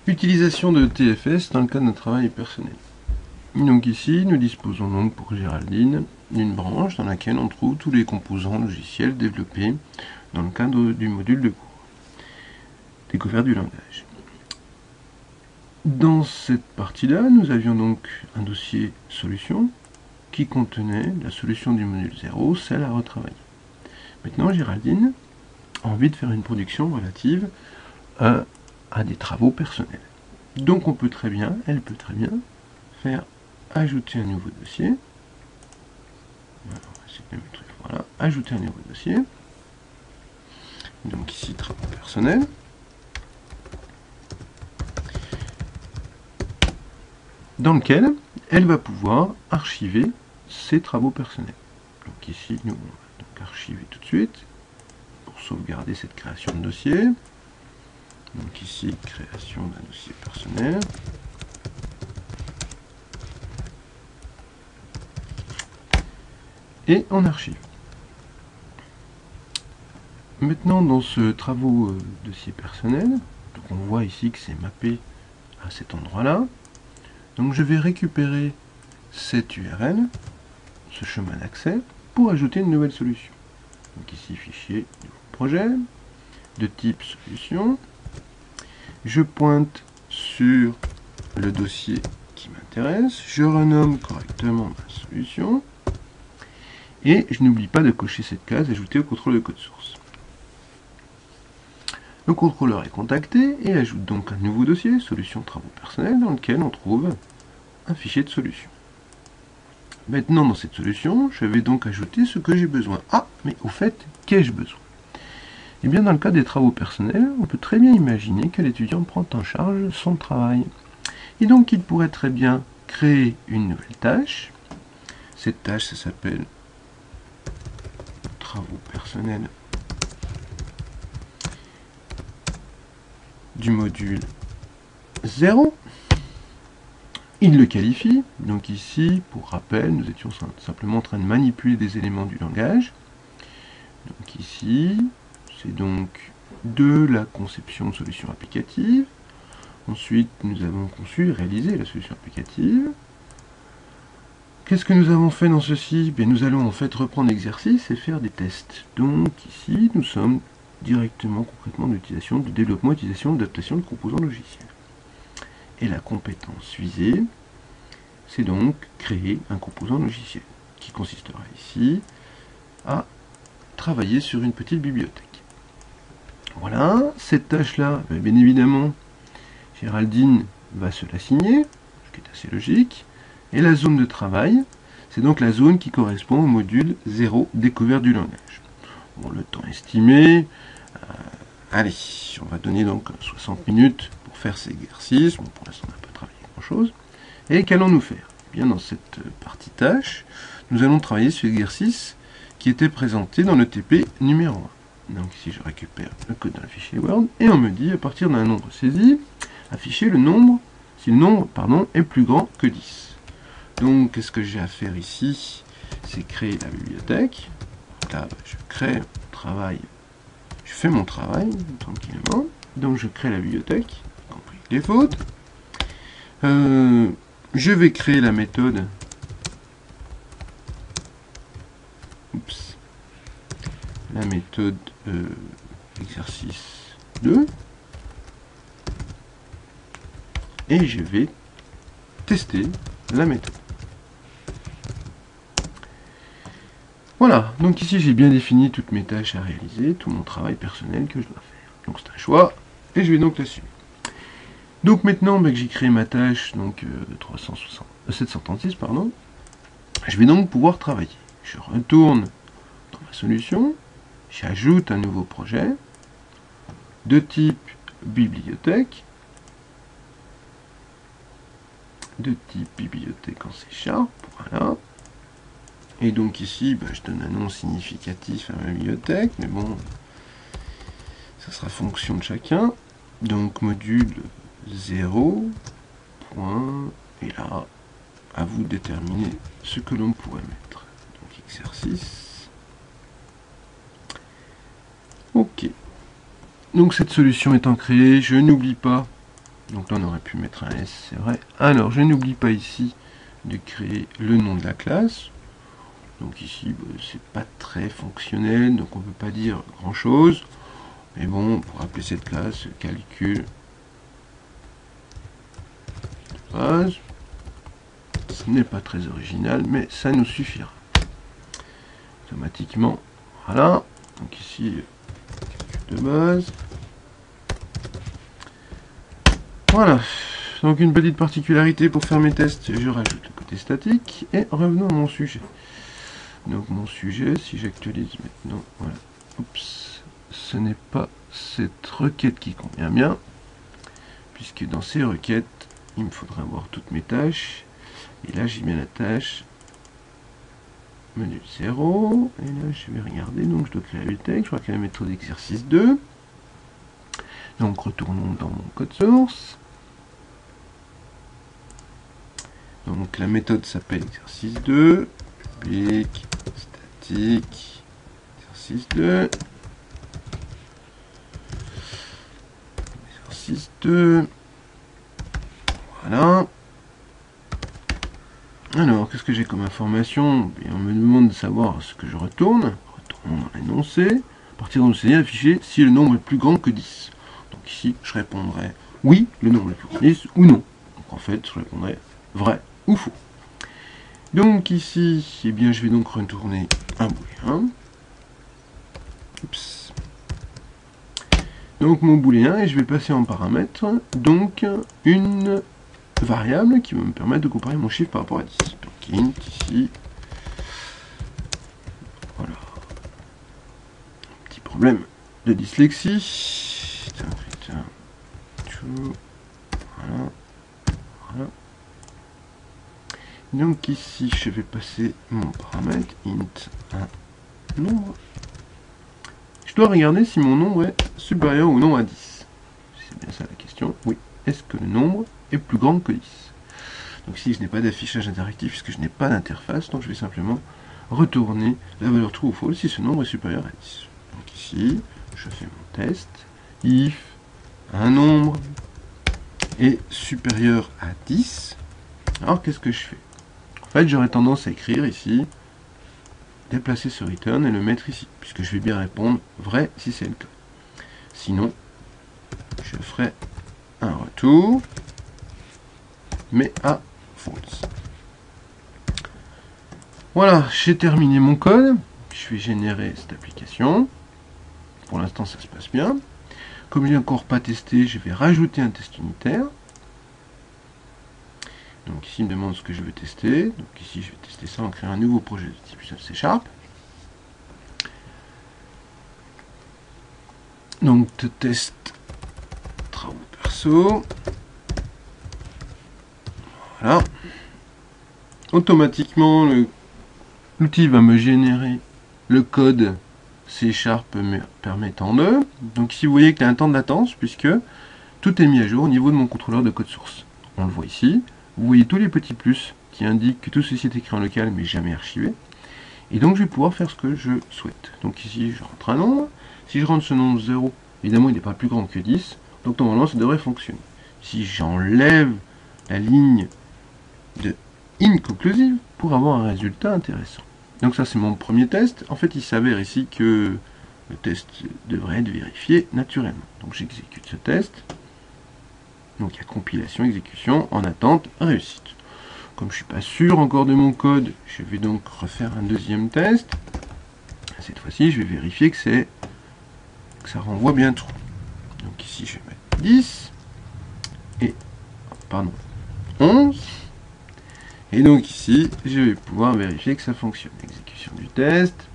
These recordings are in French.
Utilisation de TFS dans le cadre d'un travail personnel. Donc ici, nous disposons donc pour Géraldine d'une branche dans laquelle on trouve tous les composants logiciels développés dans le cadre du module de cours. Découverte du langage. Dans cette partie-là, nous avions donc un dossier solution qui contenait la solution du module 0, celle à retravailler. Maintenant, Géraldine a envie de faire une production relative à des travaux personnels. Donc elle peut très bien faire ajouter un nouveau dossier. Voilà, ajouter un nouveau dossier. Donc ici, travaux personnels. Dans lequel elle va pouvoir archiver ses travaux personnels. Donc ici, nous allons donc archiver tout de suite pour sauvegarder cette création de dossier. Donc ici, création d'un dossier personnel. Et on archive. Maintenant, dans ce travaux dossier personnel, donc on voit ici que c'est mappé à cet endroit-là. Donc je vais récupérer cette URL, ce chemin d'accès, pour ajouter une nouvelle solution. Donc ici, fichier, nouveau projet, de type solution. Je pointe sur le dossier qui m'intéresse, je renomme correctement ma solution, et je n'oublie pas de cocher cette case ajoutée au contrôle de code source. Le contrôleur est contacté et ajoute donc un nouveau dossier, solution travaux personnels, dans lequel on trouve un fichier de solution. Maintenant, dans cette solution, je vais donc ajouter ce que j'ai besoin. Ah, mais au fait, qu'ai-je besoin? Eh bien, dans le cas des travaux personnels, on peut très bien imaginer que l'étudiant prend en charge son travail. Et donc, il pourrait très bien créer une nouvelle tâche. Cette tâche, ça s'appelle travaux personnels du module 0. Il le qualifie, donc ici, pour rappel, nous étions simplement en train de manipuler des éléments du langage. Donc ici, c'est donc de la conception de solutions applicatives. Ensuite, nous avons conçu et réalisé la solution applicative. Qu'est-ce que nous avons fait dans ceci? Bien, nous allons en fait reprendre l'exercice et faire des tests. Donc ici, nous sommes directement, concrètement, d'utilisation, de développement, utilisation, d'adaptation de composants logiciels. Et la compétence visée, c'est donc créer un composant logiciel, qui consistera ici à travailler sur une petite bibliothèque. Voilà, cette tâche-là, bien évidemment, Géraldine va se l'assigner, ce qui est assez logique. Et la zone de travail, c'est donc la zone qui correspond au module 0, découverte du langage. Bon, le temps estimé, allez, on va donner donc 60 minutes pour faire ces exercices. Bon, pour l'instant, on n'a pas travaillé grand-chose. Et qu'allons-nous faire? Eh bien, dans cette partie tâche, nous allons travailler sur l'exercice qui était présenté dans le TP numéro 1. Donc ici, je récupère le code dans le fichier Word, et on me dit, à partir d'un nombre saisi, afficher le nombre, si le nombre, est plus grand que 10. Donc, qu'est-ce que j'ai à faire ici? C'est créer la bibliothèque. Là, je crée mon travail. Je fais mon travail, tranquillement. Donc, je crée la bibliothèque, y compris les fautes. Je vais créer la méthode. Oups. La méthode exercice 2. Et je vais tester la méthode. Voilà, donc ici j'ai bien défini toutes mes tâches à réaliser, tout mon travail personnel que je dois faire. Donc c'est un choix, et je vais donc l'assumer. Donc maintenant que j'ai créé ma tâche, donc 736, pardon, je vais donc pouvoir travailler. Je retourne dans ma solution, j'ajoute un nouveau projet, de type bibliothèque, en C#, voilà. Et donc ici, je donne un nom significatif à ma bibliothèque, mais bon, ça sera fonction de chacun. Donc module 0, point, et là, à vous de déterminer ce que l'on pourrait mettre. Donc exercice. Ok. Donc cette solution étant créée, je n'oublie pas Donc là, on aurait pu mettre un S, c'est vrai. Alors, je n'oublie pas ici de créer le nom de la classe. Donc ici, c'est pas très fonctionnel, donc on ne peut pas dire grand-chose. Mais bon, pour appeler cette classe, calcul de base. Ce n'est pas très original, mais ça nous suffira. Automatiquement, voilà. Donc ici, calcul de base. Voilà. Donc une petite particularité pour faire mes tests, je rajoute le côté statique. Et revenons à mon sujet. Donc mon sujet, si j'actualise maintenant, voilà. Oups, ce n'est pas cette requête qui convient bien. Puisque dans ces requêtes, il me faudra avoir toutes mes tâches. Et là, j'ai bien la tâche menu 0. Et là, je vais regarder. Donc, je dois créer le texte. Je crois qu'il y a la méthode exercice 2. Donc, retournons dans mon code source. Donc, la méthode s'appelle exercice 2. Public, statique, exercice 2. Exercice 2. Voilà. Alors, qu'est-ce que j'ai comme information? On me demande de savoir ce que je retourne. Retournons dans l'énoncé. À partir de l'énoncé, afficher si le nombre est plus grand que 10. Donc ici, je répondrai oui, le nombre est plus grand que 10, ou non. Donc en fait, je répondrai vrai ou faux. Donc ici, eh bien, je vais donc retourner un booléen. Oups. Donc mon booléen, et je vais passer en paramètre, donc une variable qui va me permettre de comparer mon chiffre par rapport à 10. Donc int ici. Voilà. Petit problème de dyslexie. Voilà. Voilà. Donc ici, je vais passer mon paramètre int un nombre. Je dois regarder si mon nombre est supérieur ou non à 10. C'est bien ça la question. Oui. Est-ce que le nombre est plus grand que 10? Donc ici, je n'ai pas d'affichage interactif puisque je n'ai pas d'interface. Donc je vais simplement retourner la valeur true ou false si ce nombre est supérieur à 10. Donc ici, je fais mon test. If un nombre est supérieur à 10. Alors qu'est-ce que je fais? En fait, j'aurais tendance à écrire ici, déplacer ce return et le mettre ici, puisque je vais bien répondre vrai si c'est le cas. Sinon, je ferai un retour, mais à false. Voilà, j'ai terminé mon code. Je vais générer cette application. Pour l'instant, ça se passe bien. Comme je n'ai encore pas testé, je vais rajouter un test unitaire. Donc ici, il me demande ce que je veux tester. Donc ici, je vais tester ça en créant un nouveau projet de type C#. Donc, test travaux perso. Voilà. Automatiquement, l'outil va me générer le code C# me permettant de. Donc ici, vous voyez qu'il y a un temps de latence, puisque tout est mis à jour au niveau de mon contrôleur de code source. On le voit ici. Vous voyez tous les petits plus qui indiquent que tout ceci est écrit en local, mais jamais archivé. Et donc, je vais pouvoir faire ce que je souhaite. Donc ici, je rentre un nombre. Si je rentre ce nombre 0, évidemment, il n'est pas plus grand que 10. Donc, normalement, ça devrait fonctionner. Si j'enlève la ligne de inconclusive pour avoir un résultat intéressant. Donc ça, c'est mon premier test. En fait, il s'avère ici que le test devrait être vérifié naturellement. Donc, j'exécute ce test. Donc, il y a compilation, exécution, en attente, réussite. Comme je ne suis pas sûr encore de mon code, je vais donc refaire un deuxième test. Cette fois-ci, je vais vérifier que ça renvoie bien true. Donc ici, je vais mettre 10 et, pardon, 11. Et donc ici, je vais pouvoir vérifier que ça fonctionne. Exécution du test.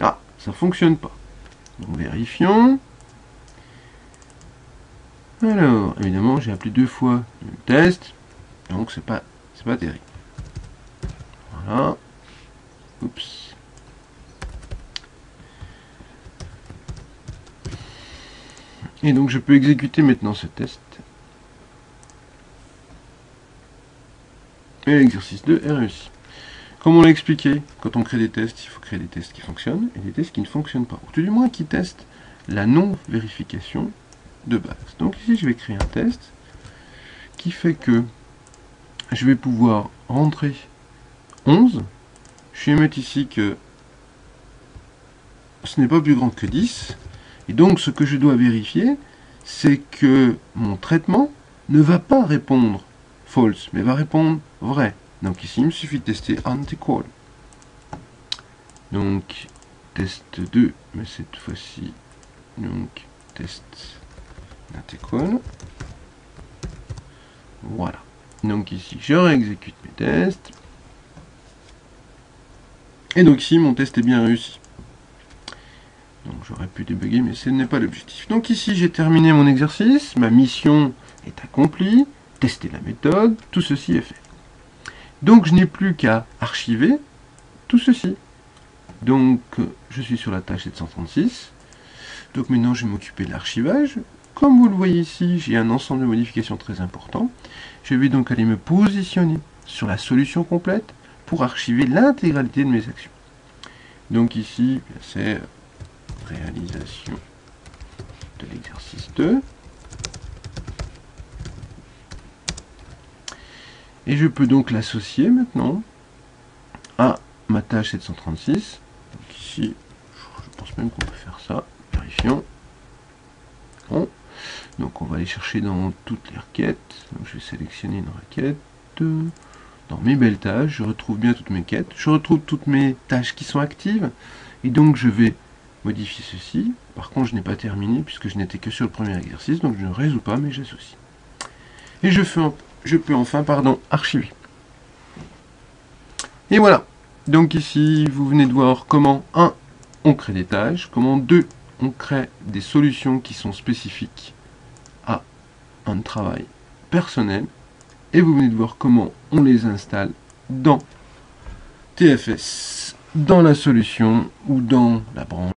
Ah, ça ne fonctionne pas. Donc vérifions. Alors, évidemment, j'ai appelé 2 fois le test, donc c'est pas terrible. Voilà. Oups. Et donc, je peux exécuter maintenant ce test. Et l'exercice 2 est réussi. Comme on l'a expliqué, quand on crée des tests, il faut créer des tests qui fonctionnent et des tests qui ne fonctionnent pas. Ou tout du moins qui testent la non-vérification de base. Donc ici, je vais créer un test qui fait que je vais pouvoir rentrer 11. Je vais mettre ici que ce n'est pas plus grand que 10. Et donc, ce que je dois vérifier, c'est que mon traitement ne va pas répondre false, mais va répondre vrai. Donc ici, il me suffit de tester anti-call. Donc, test 2, mais cette fois-ci, donc, test anti-call. Voilà. Donc ici, je réexécute mes tests. Et donc ici, mon test est bien réussi. Donc j'aurais pu débugger, mais ce n'est pas l'objectif. Donc ici, j'ai terminé mon exercice. Ma mission est accomplie. Tester la méthode. Tout ceci est fait. Donc je n'ai plus qu'à archiver tout ceci. Donc je suis sur la tâche 736. Donc maintenant, je vais m'occuper de l'archivage. Comme vous le voyez ici, j'ai un ensemble de modifications très important. Je vais donc aller me positionner sur la solution complète pour archiver l'intégralité de mes actions. Donc ici, c'est réalisation de l'exercice 2. Et je peux donc l'associer maintenant à ma tâche 736. Donc ici, je pense même qu'on peut faire ça. Vérifions. Bon. Donc on va aller chercher dans toutes les requêtes. Donc je vais sélectionner une requête. Dans mes belles tâches, je retrouve bien toutes mes quêtes. Je retrouve toutes mes tâches qui sont actives. Et donc je vais modifier ceci. Par contre, je n'ai pas terminé puisque je n'étais que sur le premier exercice. Donc je ne résous pas, mais j'associe. Et je peux enfin archiver. Et voilà. Donc ici, vous venez de voir comment 1. On crée des tâches. Comment 2. On crée des solutions qui sont spécifiques à un travail personnel. Et vous venez de voir comment on les installe dans TFS, dans la solution ou dans la branche.